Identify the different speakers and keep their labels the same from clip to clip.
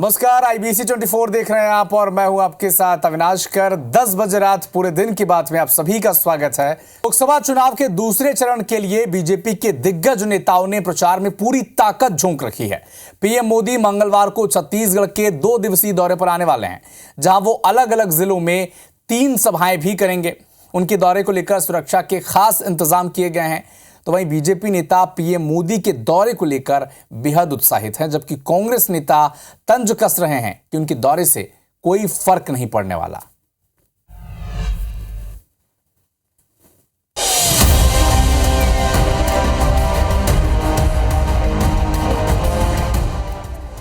Speaker 1: नमस्कार, IBC 24 देख रहे हैं आप और मैं हूं आपके साथ अविनाश कर। 10 बजे रात पूरे दिन की बात में आप सभी का स्वागत है। लोकसभा चुनाव के दूसरे चरण के लिए बीजेपी के दिग्गज नेताओं ने प्रचार में पूरी ताकत झोंक रखी है। पीएम मोदी मंगलवार को छत्तीसगढ़ के 2 दिवसीय दौरे पर आने वाले हैं, जहां वो अलग अलग जिलों में 3 सभाएं भी करेंगे। उनके दौरे को लेकर सुरक्षा के खास इंतजाम किए गए हैं। तो वहीं बीजेपी नेता पीएम मोदी के दौरे को लेकर बेहद उत्साहित हैं, जबकि कांग्रेस नेता तंज कस रहे हैं कि उनके दौरे से कोई फर्क नहीं पड़ने वाला।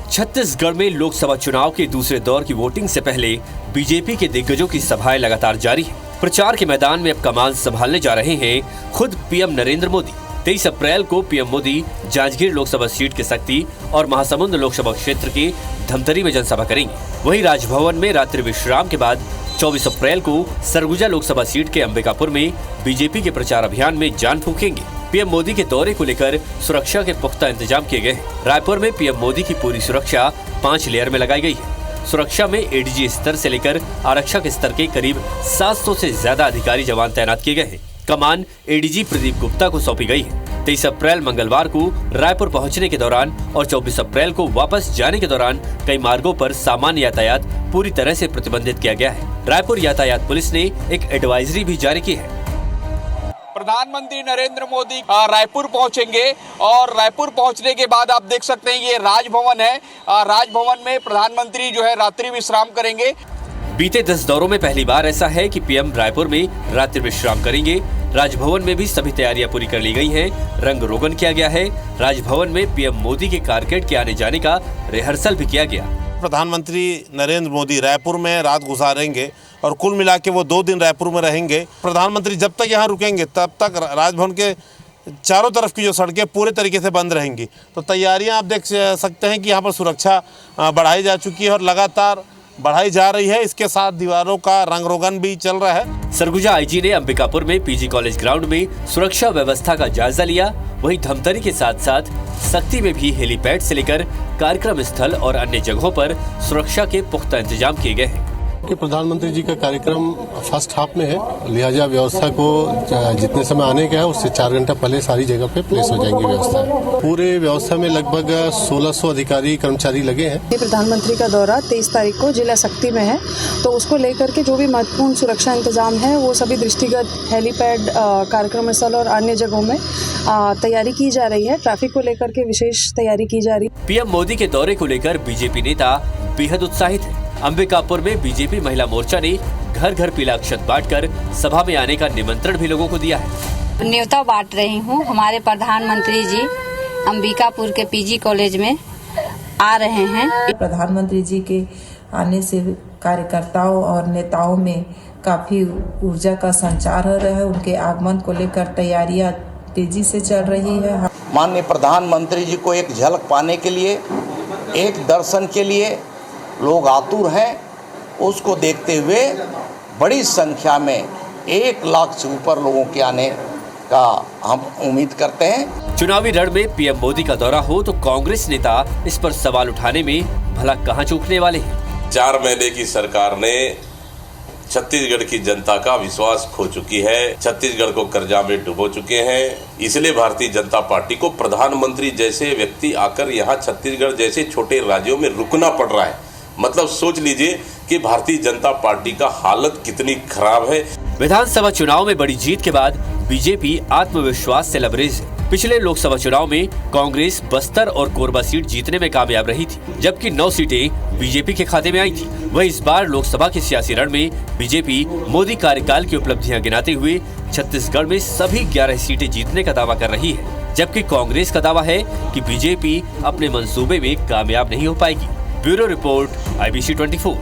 Speaker 2: छत्तीसगढ़ में लोकसभा चुनाव के दूसरे दौर की वोटिंग से पहले बीजेपी के दिग्गजों की सभाएं लगातार जारी हैं। प्रचार के मैदान में अब कमान संभालने जा रहे हैं खुद पीएम नरेंद्र मोदी। 23 अप्रैल को पीएम मोदी जांजगीर लोकसभा सीट के सक्ती और महासमुंद लोकसभा क्षेत्र के धमतरी में जनसभा करेंगे। वहीं राजभवन में रात्रि विश्राम के बाद 24 अप्रैल को सरगुजा लोकसभा सीट के अंबिकापुर में बीजेपी के प्रचार अभियान में जान फूंकेंगे। पीएम मोदी के दौरे को लेकर सुरक्षा के पुख्ता इंतजाम किए गए हैं। रायपुर में पीएम मोदी की पूरी सुरक्षा 5 लेयर में लगाई गई है। सुरक्षा में एडीजी स्तर से लेकर आरक्षक स्तर के करीब 700 से ज्यादा अधिकारी जवान तैनात किए गए हैं। कमान एडीजी प्रदीप गुप्ता को सौंपी गई है। 23 अप्रैल मंगलवार को रायपुर पहुंचने के दौरान और 24 अप्रैल को वापस जाने के दौरान कई मार्गों पर सामान्य यातायात पूरी तरह से प्रतिबंधित किया गया है। रायपुर यातायात पुलिस ने एक एडवाइजरी भी जारी की है।
Speaker 3: प्रधानमंत्री नरेंद्र मोदी रायपुर पहुंचेंगे और रायपुर पहुंचने के बाद आप देख सकते हैं ये राजभवन है। राजभवन में प्रधानमंत्री जो है रात्रि विश्राम करेंगे।
Speaker 2: बीते 10 दौरों में पहली बार ऐसा है कि पीएम रायपुर में रात्रि विश्राम करेंगे। राजभवन में भी सभी तैयारियां पूरी कर ली गई हैं। रंग रोगन किया गया है। राजभवन में पीएम मोदी के कारकेड के आने जाने का रिहर्सल भी किया गया।
Speaker 4: प्रधानमंत्री नरेंद्र मोदी रायपुर में रात गुजारेंगे और कुल मिला के वो 2 दिन रायपुर में रहेंगे। प्रधानमंत्री जब तक यहाँ रुकेंगे तब तक राजभवन के चारों तरफ की जो सड़कें पूरे तरीके से बंद रहेंगी। तो तैयारियां आप देख सकते हैं कि यहाँ पर सुरक्षा बढ़ाई जा चुकी है और लगातार बढ़ाई जा रही है। इसके साथ दीवारों का रंग रोगन भी चल रहा है।
Speaker 2: सरगुजा आईजी ने अंबिकापुर में पीजी कॉलेज ग्राउंड में सुरक्षा व्यवस्था का जायजा लिया। वहीं धमतरी के साथ साथ सक्ती में भी हेलीपैड से लेकर कार्यक्रम स्थल और अन्य जगहों पर सुरक्षा के पुख्ता इंतजाम किए गए हैं।
Speaker 5: कि प्रधानमंत्री जी का कार्यक्रम फर्स्ट हाफ में है, लिहाजा व्यवस्था को जितने समय आने का है उससे 4 घंटा पहले सारी जगह पे प्लेस हो जाएंगी व्यवस्था। पूरे व्यवस्था में लगभग 1600 अधिकारी कर्मचारी लगे हैं।
Speaker 6: प्रधानमंत्री का दौरा 23 तारीख को जिला सक्ती में है, तो उसको लेकर के जो भी महत्वपूर्ण सुरक्षा इंतजाम है वो सभी दृष्टिगत हेलीपैड, कार्यक्रम स्थल और अन्य जगहों में तैयारी की जा रही है। ट्रैफिक को लेकर के विशेष तैयारी की जा रही है।
Speaker 2: पीएम मोदी के दौरे को लेकर बीजेपी नेता बेहद उत्साहित है। अंबिकापुर में बीजेपी महिला मोर्चा ने घर घर पीला अक्षत बांटकर सभा में आने का निमंत्रण भी लोगों को दिया है।
Speaker 7: न्योता बांट रही हूँ। हमारे प्रधानमंत्री जी अंबिकापुर के पीजी कॉलेज में आ रहे हैं।
Speaker 8: प्रधानमंत्री जी के आने से कार्यकर्ताओं और नेताओं में काफी ऊर्जा का संचार हो रहा है। उनके आगमन को लेकर तैयारियां तेजी से चल रही है।
Speaker 9: माननीय प्रधानमंत्री जी को एक झलक पाने के लिए, एक दर्शन के लिए लोग आतुर हैं। उसको देखते हुए बड़ी संख्या में 1 लाख से ऊपर लोगों के आने का हम उम्मीद करते हैं।
Speaker 2: चुनावी रण में पीएम मोदी का दौरा हो तो कांग्रेस नेता इस पर सवाल उठाने में भला कहां चूकने वाले हैं।
Speaker 10: 4 महीने की सरकार ने छत्तीसगढ़ की जनता का विश्वास खो चुकी है। छत्तीसगढ़ को कर्जा में डुबो चुके हैं। इसलिए भारतीय जनता पार्टी को प्रधानमंत्री जैसे व्यक्ति आकर यहाँ छत्तीसगढ़ जैसे छोटे राज्यों में रुकना पड़ रहा है। मतलब सोच लीजिए कि भारतीय जनता पार्टी का हालत कितनी खराब है।
Speaker 2: विधानसभा चुनाव में बड़ी जीत के बाद बीजेपी आत्मविश्वास से लबरेज है। पिछले लोकसभा चुनाव में कांग्रेस बस्तर और कोरबा सीट जीतने में कामयाब रही थी, जबकि 9 सीटें बीजेपी के खाते में आई थी। वहीं इस बार लोकसभा के सियासी रण में बीजेपी मोदी कार्यकाल की उपलब्धियां गिनाते हुए छत्तीसगढ़ में सभी 11 सीटें जीतने का दावा कर रही है, जबकि कांग्रेस का दावा है कि बीजेपी अपने मंसूबे में कामयाब नहीं हो पाएगी। Bureau report, IBC 24।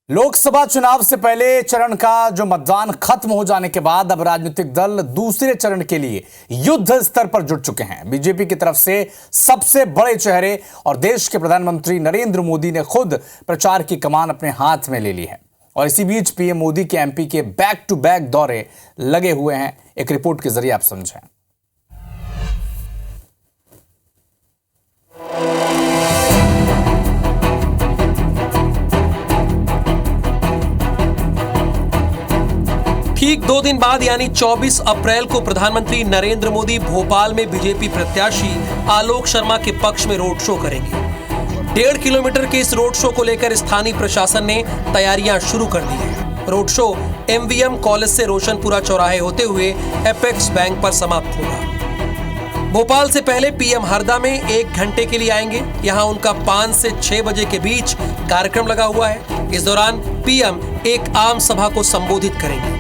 Speaker 1: लोकसभा चुनाव से पहले चरण का जो मतदान खत्म हो जाने के बाद अब राजनीतिक दल दूसरे चरण के लिए युद्ध स्तर पर जुट चुके हैं। बीजेपी की तरफ से सबसे बड़े चेहरे और देश के प्रधानमंत्री नरेंद्र मोदी ने खुद प्रचार की कमान अपने हाथ में ले ली है। और इसी बीच पीएम मोदी के MP के बैक टू बैक दौरे लगे हुए हैं। एक रिपोर्ट के जरिए आप समझें।
Speaker 11: 2 दिन बाद यानी 24 अप्रैल को प्रधानमंत्री नरेंद्र मोदी भोपाल में बीजेपी प्रत्याशी आलोक शर्मा के पक्ष में रोड शो करेंगे। 1.5 किलोमीटर के इस रोड शो को लेकर स्थानीय प्रशासन ने तैयारियां शुरू कर दी है। रोड शो एमवीएम कॉलेज से रोशनपुरा चौराहे होते हुए एपेक्स बैंक पर समाप्त होगा। भोपाल से पहले पीएम हरदा में 1 घंटे के लिए आएंगे। यहां उनका 5 से 6 बजे के बीच कार्यक्रम लगा हुआ है। इस दौरान पीएम एक आम सभा को संबोधित करेंगे।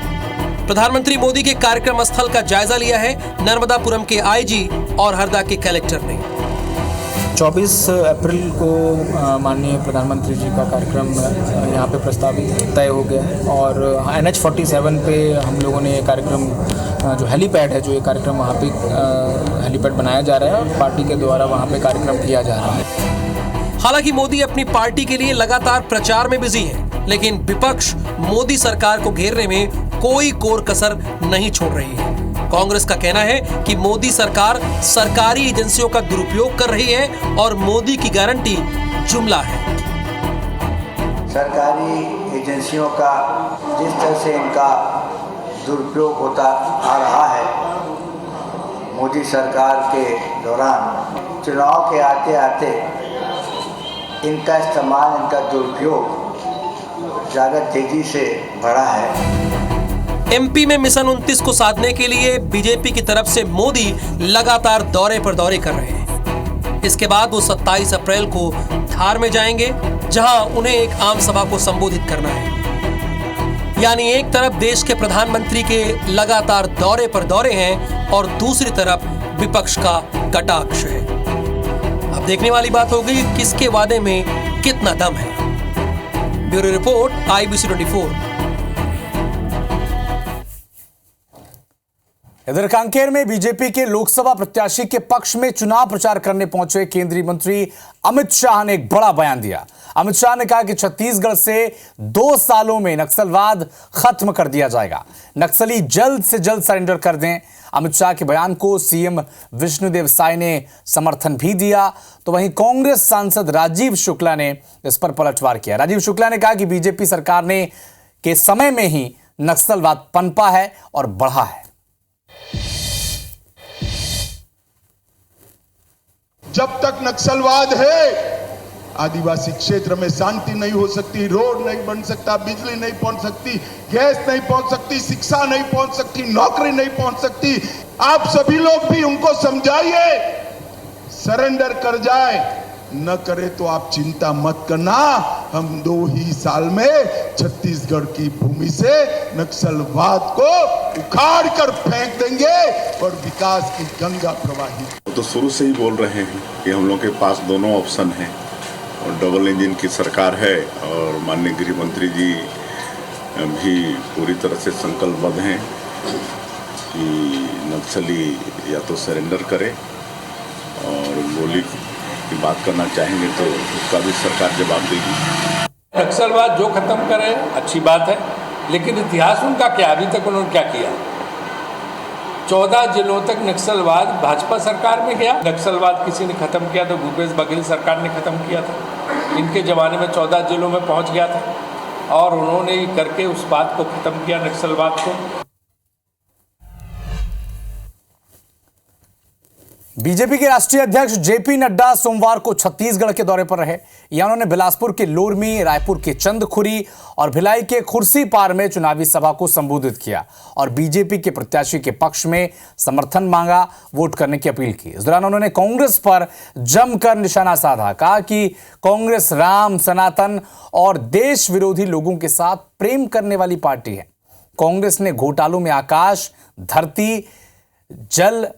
Speaker 11: प्रधानमंत्री मोदी के कार्यक्रम स्थल का जायजा लिया है नर्मदापुरम के आईजी और हरदा के कलेक्टर ने।
Speaker 12: 24 अप्रैल को माननीय प्रधानमंत्री जी का कार्यक्रम यहाँ पे प्रस्तावित तय हो गया और NH47 पे हम लोगों ने ये कार्यक्रम जो हेलीपैड है, जो ये कार्यक्रम वहाँ पे हेलीपैड बनाया जा रहा है और पार्टी के द्वारा वहाँ पे कार्यक्रम किया जा रहा है।
Speaker 11: हालांकि मोदी अपनी पार्टी के लिए लगातार प्रचार में बिजी है, लेकिन विपक्ष मोदी सरकार को घेरने में कोई कोर कसर नहीं छोड़ रही है। कांग्रेस का कहना है कि मोदी सरकार सरकारी एजेंसियों का दुरुपयोग कर रही है और मोदी की गारंटी जुमला है।
Speaker 13: सरकारी एजेंसियों का जिस तरह से इनका दुरुपयोग होता आ रहा है, मोदी सरकार के दौरान चुनाव के आते आते इनका इस्तेमाल, इनका दुरुपयोग ज़्यादा तेजी से बढ़ा है।
Speaker 11: एमपी में मिशन 29 को साधने के लिए बीजेपी की तरफ से मोदी लगातार दौरे पर दौरे कर रहे हैं। इसके बाद वो 27 अप्रैल को धार में जाएंगे, जहां उन्हें एक आम सभा को संबोधित करना है। यानी एक तरफ देश के प्रधानमंत्री के लगातार दौरे पर दौरे हैं और दूसरी तरफ विपक्ष का कटाक्ष है। अब देखने वाली बात होगी किसके वादे में कितना दम है। Bureau report, IBC 24।
Speaker 1: इधर कांकेर में बीजेपी के लोकसभा प्रत्याशी के पक्ष में चुनाव प्रचार करने पहुंचे केंद्रीय मंत्री अमित शाह ने एक बड़ा बयान दिया। अमित शाह ने कहा कि छत्तीसगढ़ से 2 सालों में नक्सलवाद खत्म कर दिया जाएगा, नक्सली जल्द से जल्द सरेंडर कर दें। अमित शाह के बयान को सीएम विष्णुदेव साय ने समर्थन भी दिया, तो वहीं कांग्रेस सांसद राजीव शुक्ला ने इस पर पलटवार किया। राजीव शुक्ला ने कहा कि बीजेपी सरकार ने के समय में ही नक्सलवाद पनपा है और बढ़ा है।
Speaker 14: जब तक नक्सलवाद है, आदिवासी क्षेत्र में शांति नहीं हो सकती, रोड नहीं बन सकता, बिजली नहीं पहुंच सकती, गैस नहीं पहुंच सकती, शिक्षा नहीं पहुंच सकती, नौकरी नहीं पहुंच सकती। आप सभी लोग भी उनको समझाइए, सरेंडर कर जाए, न करे तो आप चिंता मत करना, हम 2 ही साल में छत्तीसगढ़ की भूमि से नक्सलवाद को उखाड़ कर फेंक देंगे और विकास की गंगा प्रवाहित।
Speaker 15: तो शुरू से ही बोल रहे हैं कि हम लोग के पास दोनों ऑप्शन हैं और डबल इंजन की सरकार है और माननीय गृह मंत्री जी भी पूरी तरह से संकल्पबद्ध हैं कि नक्सली या तो सरेंडर करे और गोली की बात करना चाहेंगे तो उसका भी सरकार जवाब देगी।
Speaker 16: नक्सलवाद जो खत्म करे अच्छी बात है, लेकिन इतिहास उनका क्या, अभी तक उन्होंने क्या किया? 14 जिलों तक नक्सलवाद भाजपा सरकार में गया। नक्सलवाद किसी ने खत्म किया तो भूपेश बघेल सरकार ने खत्म किया था। इनके जमाने में 14 जिलों में पहुंच गया था और उन्होंने ही करके उस बात को खत्म किया, नक्सलवाद को।
Speaker 1: बीजेपी के राष्ट्रीय अध्यक्ष जेपी नड्डा सोमवार को छत्तीसगढ़ के दौरे पर रहे। यहां उन्होंने बिलासपुर के लोरमी, रायपुर के चंदखुरी और भिलाई के खुर्सीपार में चुनावी सभा को संबोधित किया और बीजेपी के प्रत्याशी के पक्ष में समर्थन मांगा, वोट करने की अपील की। इस दौरान उन्होंने कांग्रेस पर जमकर निशाना साधा, कहा कि कांग्रेस राम, सनातन और देश विरोधी लोगों के साथ प्रेम करने वाली पार्टी है। कांग्रेस ने घोटालों में आकाश, धरती, जल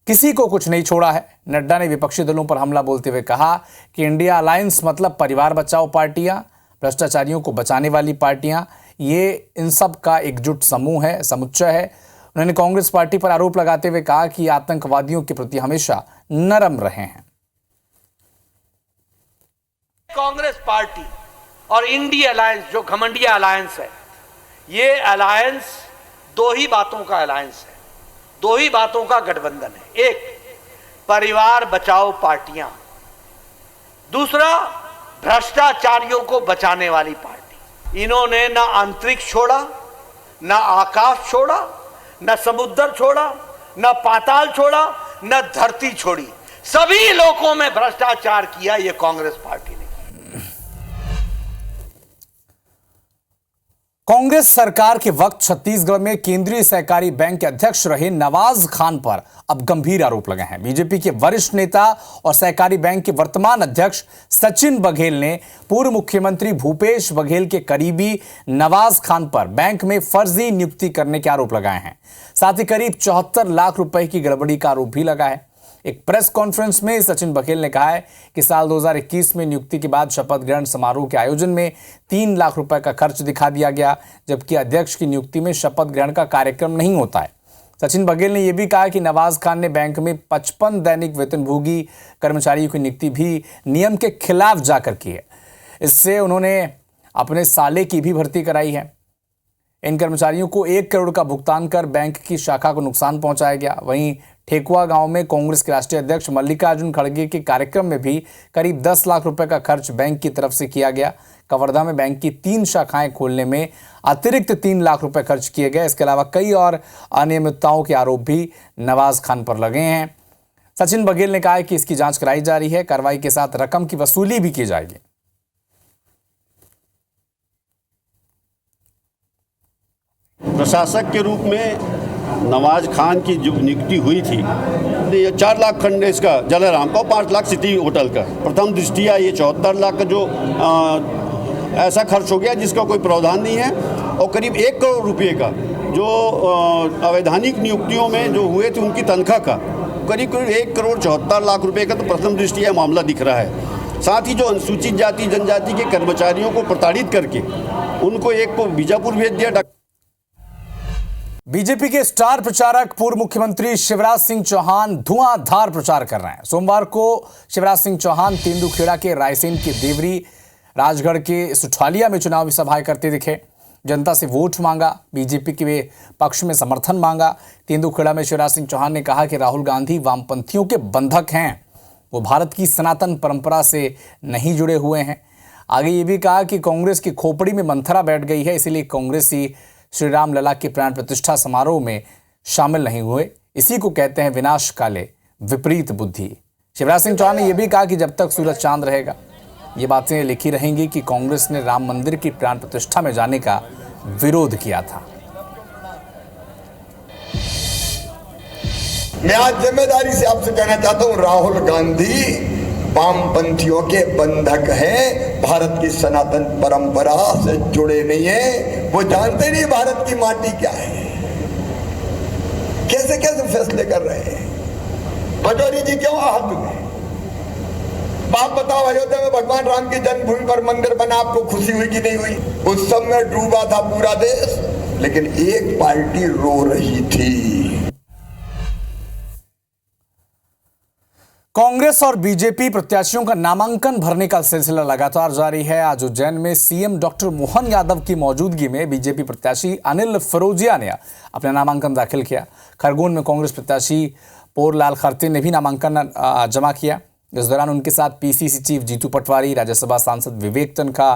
Speaker 1: किसी को कुछ नहीं छोड़ा है। नड्डा ने विपक्षी दलों पर हमला बोलते हुए कहा कि इंडिया अलायंस मतलब परिवार बचाओ पार्टियां, भ्रष्टाचारियों को बचाने वाली पार्टियां, ये इन सब का एकजुट समूह है, समुच्चय है। उन्होंने कांग्रेस पार्टी पर आरोप लगाते हुए कहा कि आतंकवादियों के प्रति हमेशा नरम रहे हैं।
Speaker 17: कांग्रेस पार्टी और इंडिया अलायंस जो घमंडिया अलायंस है, ये अलायंस 2 ही बातों का अलायंस है, 2 ही बातों का गठबंधन है। एक, परिवार बचाओ पार्टियां, दूसरा भ्रष्टाचारियों को बचाने वाली पार्टी। इन्होंने ना अंतरिक्ष छोड़ा, ना आकाश छोड़ा, न समुद्र छोड़ा, न पाताल छोड़ा, न धरती छोड़ी, सभी लोगों में भ्रष्टाचार किया ये कांग्रेस पार्टी ने।
Speaker 1: कांग्रेस सरकार के वक्त छत्तीसगढ़ में केंद्रीय सहकारी बैंक के अध्यक्ष रहे नवाज खान पर अब गंभीर आरोप लगे हैं। बीजेपी के वरिष्ठ नेता और सहकारी बैंक के वर्तमान अध्यक्ष सचिन बघेल ने पूर्व मुख्यमंत्री भूपेश बघेल के करीबी नवाज खान पर बैंक में फर्जी नियुक्ति करने के आरोप लगाए हैं। साथ ही करीब 74 लाख रुपए की गड़बड़ी का आरोप भी लगा है। एक प्रेस कॉन्फ्रेंस में सचिन बघेल ने कहा है कि साल 2021 में नियुक्ति के बाद शपथ ग्रहण समारोह के आयोजन में 3 लाख रुपए का खर्च दिखा दिया गया, जबकि अध्यक्ष की नियुक्ति में शपथ ग्रहण का कार्यक्रम नहीं होता है। सचिन बघेल ने यह भी कहा कि नवाज खान ने बैंक में 55 दैनिक वेतनभोगी कर्मचारियों की नियुक्ति भी नियम के खिलाफ जाकर की है। इससे उन्होंने अपने साले की भी भर्ती कराई है। इन कर्मचारियों को 1 करोड़ का भुगतान कर बैंक की शाखा को नुकसान पहुंचाया गया। वहीं ठेकुआ गांव में कांग्रेस के राष्ट्रीय अध्यक्ष मल्लिकार्जुन खड़गे के कार्यक्रम में भी करीब 10 लाख रुपए का खर्च बैंक की तरफ से किया गया। कवर्धा में बैंक की 3 शाखाएं खोलने में अतिरिक्त 3 लाख रुपए खर्च किए गए। इसके अलावा कई और अनियमितताओं के आरोप भी नवाज खान पर लगे हैं। सचिन बघेल ने कहा है कि इसकी जांच कराई जा रही है, कार्रवाई के साथ रकम की वसूली भी की जाएगी।
Speaker 18: प्रशासक के रूप में नवाज खान की जो नियुक्ति हुई थी, ये 4 लाख खंड इसका जलाराम का, 5 लाख सिटी होटल का। प्रथम दृष्टिया ये 74 लाख का जो ऐसा खर्च हो गया जिसका कोई प्रावधान नहीं है, और करीब 1 करोड़ रुपए का जो अवैधानिक नियुक्तियों में जो हुए थे उनकी तनख्वाह का करीब 1 करोड़ 74 लाख रुपए का तो प्रथम दृष्टिया मामला दिख रहा है। साथ ही जो अनुसूचित जाति जनजाति के कर्मचारियों को प्रताड़ित करके उनको एक को बीजापुर भेज दिया।
Speaker 1: बीजेपी के स्टार प्रचारक पूर्व मुख्यमंत्री शिवराज सिंह चौहान धुआंधार प्रचार कर रहे हैं। सोमवार को शिवराज सिंह चौहान तेंदुखेड़ा के रायसेन के देवरी, राजगढ़ के सुठालिया में चुनावी सभाएं करते दिखे। जनता से वोट मांगा, बीजेपी के पक्ष में समर्थन मांगा। तेंदुखेड़ा में शिवराज सिंह चौहान ने कहा कि राहुल गांधी वामपंथियों के बंधक हैं, वो भारत की सनातन परंपरा से नहीं जुड़े हुए हैं। आगे ये भी कहा कि कांग्रेस की खोपड़ी में मंथरा बैठ गई है, इसीलिए कांग्रेसी श्री राम लला के प्राण प्रतिष्ठा समारोह में शामिल नहीं हुए। इसी को कहते हैं विनाश काले विपरीत बुद्धि। शिवराज सिंह चौहान ने यह भी कहा कि जब तक सूरज चांद रहेगा ये बातें लिखी रहेंगी कि कांग्रेस ने राम मंदिर की प्राण प्रतिष्ठा में जाने का विरोध किया था।
Speaker 19: मैं आज जिम्मेदारी से आपसे कहना चाहता हूं, राहुल गांधी वामपंथियों के बंधक हैं, भारत की सनातन परंपरा से जुड़े नहीं हैं। वो जानते नहीं भारत की माटी क्या है। कैसे कैसे फैसले कर रहे हैं। पटौरी जी क्यों आहत हुए? बात बताओ, अयोध्या में भगवान राम की जन्मभूमि पर मंदिर बना, आपको खुशी हुई कि नहीं हुई? उस समय डूबा था पूरा देश, लेकिन एक पार्टी रो रही थी।
Speaker 1: कांग्रेस और बीजेपी प्रत्याशियों का नामांकन भरने का सिलसिला लगातार जारी है। आज उज्जैन में सीएम डॉक्टर मोहन यादव की मौजूदगी में बीजेपी प्रत्याशी अनिल फिरोजिया ने अपना नामांकन दाखिल किया। खरगोन में कांग्रेस प्रत्याशी पोरलाल खरते ने भी नामांकन जमा किया। इस दौरान उनके साथ पीसीसी चीफ जीतू पटवारी, राज्यसभा सांसद विवेक तनखा,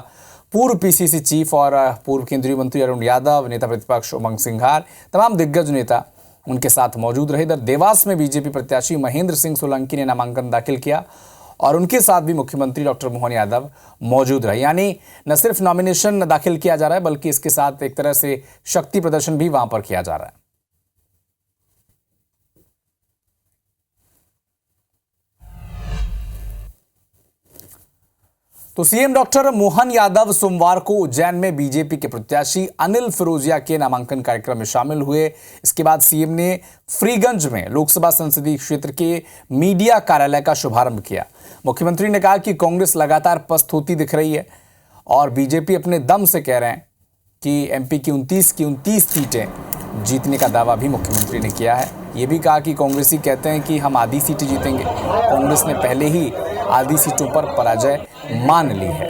Speaker 1: पूर्व पीसीसी चीफ और पूर्व केंद्रीय मंत्री अरुण यादव, नेता प्रतिपक्ष उमंग सिंघार, तमाम दिग्गज नेता उनके साथ मौजूद रहे। इधर देवास में बीजेपी प्रत्याशी महेंद्र सिंह सोलंकी ने नामांकन दाखिल किया और उनके साथ भी मुख्यमंत्री डॉक्टर मोहन यादव मौजूद रहे। यानी न सिर्फ नॉमिनेशन दाखिल किया जा रहा है, बल्कि इसके साथ एक तरह से शक्ति प्रदर्शन भी वहां पर किया जा रहा है। तो सीएम डॉक्टर मोहन यादव सोमवार को उज्जैन में बीजेपी के प्रत्याशी अनिल फिरोजिया के नामांकन कार्यक्रम में शामिल हुए। इसके बाद सीएम ने फ्रीगंज में लोकसभा संसदीय क्षेत्र के मीडिया कार्यालय का शुभारंभ किया। मुख्यमंत्री ने कहा कि कांग्रेस लगातार पस्त होती दिख रही है और बीजेपी अपने दम से कह रहे हैं कि एमपी की 29 सीटें जीतने का दावा भी मुख्यमंत्री ने किया है। ये भी कहा कि कांग्रेसी कहते हैं कि हम आधी सीटें जीतेंगे। कांग्रेस ने पहले ही आधी सीटों पर पराजय मान ली है।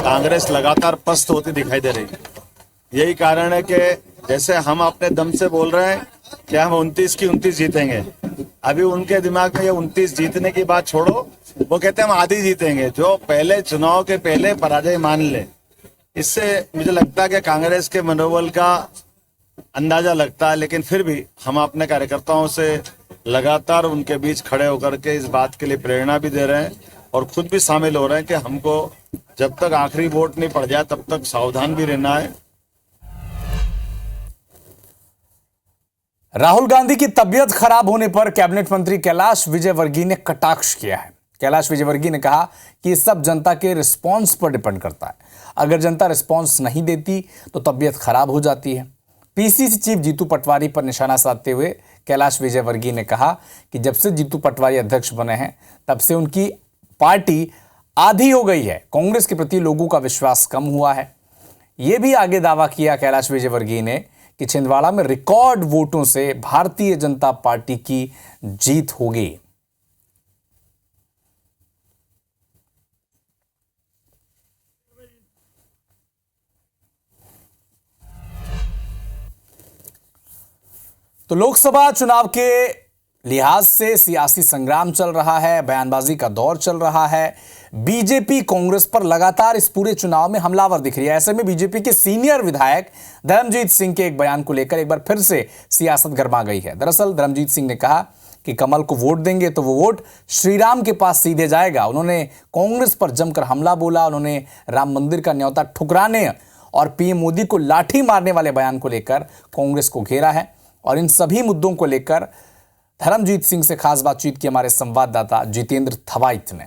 Speaker 20: कांग्रेस लगातार पस्त होती दिखाई दे रही है। यही कारण है कि जैसे हम अपने दम से बोल रहे हैं कि हम 29 की 29 जीतेंगे, अभी उनके दिमाग में ये 29 जीतने की बात छोड़ो, वो कहते हैं हम आधी जीतेंगे। जो पहले चुनाव के पहले पराजय मान ले, इससे मुझे लगता है कि कांग्रेस के मनोबल का अंदाजा लगता है, लेकिन फिर भी हम अपने कार्यकर्ताओं से लगातार उनके बीच खड़े होकर के इस बात के लिए प्रेरणा भी दे रहे हैं और खुद भी शामिल हो रहे हैं कि हमको जब तक आखिरी वोट नहीं पड़ जाए तब तक सावधान भी रहना है।
Speaker 1: राहुल गांधी की तबीयत खराब होने पर कैबिनेट मंत्री कैलाश विजयवर्गीय ने कटाक्ष किया है। कैलाश विजयवर्गीय ने कहा कि सब जनता के रिस्पांस पर डिपेंड करता है। अगर जनता रिस्पांस नहीं देती तो तबीयत खराब हो जाती है। पीसीसी चीफ जीतू पटवारी पर निशाना साधते हुए कैलाश विजयवर्गीय ने कहा कि जब से जीतू पटवारी अध्यक्ष बने हैं तब से उनकी पार्टी आधी हो गई है। कांग्रेस के प्रति लोगों का विश्वास कम हुआ है। यह भी आगे दावा किया कैलाश विजयवर्गीय ने कि छिंदवाड़ा में रिकॉर्ड वोटों से भारतीय जनता पार्टी की जीत होगी। तो लोकसभा चुनाव के लिहाज से सियासी संग्राम चल रहा है, बयानबाजी का दौर चल रहा है। बीजेपी कांग्रेस पर लगातार इस पूरे चुनाव में हमलावर दिख रही है। ऐसे में बीजेपी के सीनियर विधायक धर्मजीत सिंह के एक बयान को लेकर एक बार फिर से सियासत गर्मा गई है। दरअसल धर्मजीत सिंह ने कहा कि कमल को वोट देंगे तो वो वोट श्रीराम के पास सीधे जाएगा। उन्होंने कांग्रेस पर जमकर हमला बोला। उन्होंने राम मंदिर का न्योता ठुकराने और पीएम मोदी को लाठी मारने वाले बयान को लेकर कांग्रेस को घेरा है। और इन सभी मुद्दों को लेकर धर्मजीत सिंह से खास बातचीत की हमारे संवाददाता जितेंद्र थवाइट ने।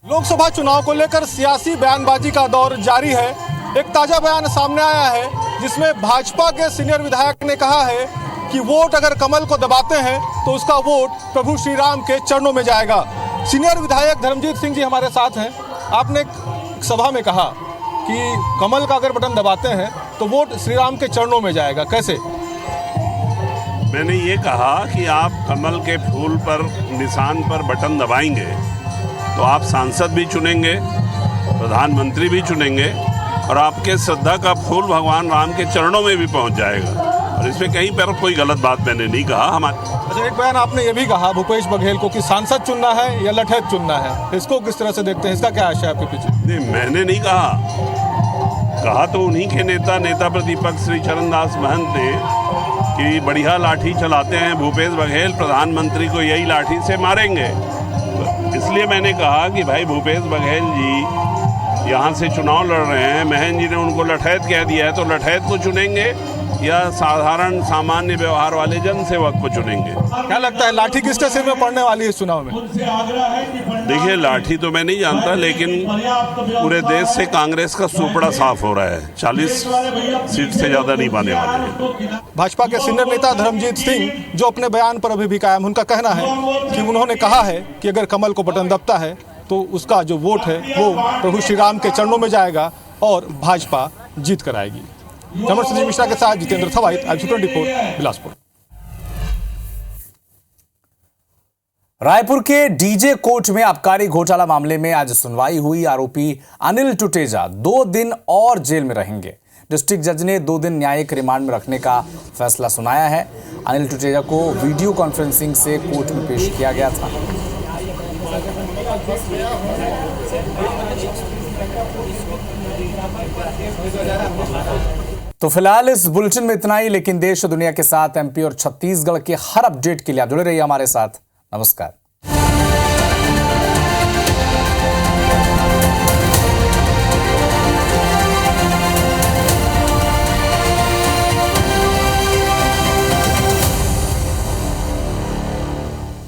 Speaker 21: लोकसभा चुनाव को लेकर सियासी बयानबाजी का दौर जारी है। एक ताजा बयान सामने आया है जिसमें भाजपा के सीनियर विधायक ने कहा है कि वोट अगर कमल को दबाते हैं तो उसका वोट प्रभु श्री राम के चरणों में जाएगा। सीनियर विधायक धर्मजीत सिंह जी हमारे साथ हैं। आपने एक सभा में कहा कि कमल का अगर बटन दबाते हैं तो वोट श्री राम के चरणों में जाएगा, कैसे?
Speaker 15: मैंने ये कहा कि आप कमल के फूल पर निशान पर बटन दबाएंगे तो आप सांसद भी चुनेंगे, प्रधानमंत्री भी चुनेंगे और आपके श्रद्धा का फूल भगवान राम के चरणों में भी पहुंच जाएगा। और इसमें कहीं पर कोई गलत बात मैंने नहीं कहा।
Speaker 21: अच्छा, एक बयान आपने ये भी कहा भूपेश बघेल को कि सांसद चुनना है या लठैत चुनना है, इसको किस तरह से देखते हैं? इसका क्या आशय आपके पीछे?
Speaker 15: नहीं, मैंने नहीं कहा तो उन्हीं के नेता प्रतिपक्ष श्री चरणदास महंत ने कि बढ़िया लाठी चलाते हैं भूपेश बघेल, प्रधानमंत्री को यही लाठी से मारेंगे। इसलिए मैंने कहा कि भाई भूपेश बघेल जी यहाँ से चुनाव लड़ रहे हैं, महंत जी ने उनको लठैत कह दिया है तो लठैत को चुनेंगे या साधारण सामान्य व्यवहार वाले जन सेवक को चुनेंगे?
Speaker 21: क्या लगता है लाठी किसके सिर में पड़ने वाली है इस चुनाव में?
Speaker 15: देखिए, लाठी तो मैं नहीं जानता, लेकिन पूरे देश से कांग्रेस का सुपड़ा साफ हो रहा है। 40 सीट से ज्यादा नहीं पाने वाले हैं।
Speaker 21: भाजपा के सीनियर नेता धर्मजीत सिंह जो अपने बयान पर अभी भी कायम, उनका कहना है कि उन्होंने कहा है कि अगर कमल को बटन दबता है तो उसका जो वोट है वो प्रभु श्री राम के चरणों में जाएगा और भाजपा जीत कर आएगी। संजय मिश्रा के साथ जितेंद्र थवाइट, IGN24, बिलासपुर।
Speaker 1: रायपुर के डीजे कोर्ट में आबकारी घोटाला मामले में आज सुनवाई हुई। आरोपी अनिल टुटेजा 2 दिन और जेल में रहेंगे। डिस्ट्रिक्ट जज ने 2 दिन न्यायिक रिमांड में रखने का फैसला सुनाया है। अनिल टुटेजा को वीडियो कॉन्फ्रेंसिंग से कोर्ट में पेश किया गया था। तो फिलहाल इस बुलेटिन में इतना ही, लेकिन देश और दुनिया के साथ एमपी और छत्तीसगढ़ के हर अपडेट के लिए आप जुड़े रहिए हमारे साथ। नमस्कार।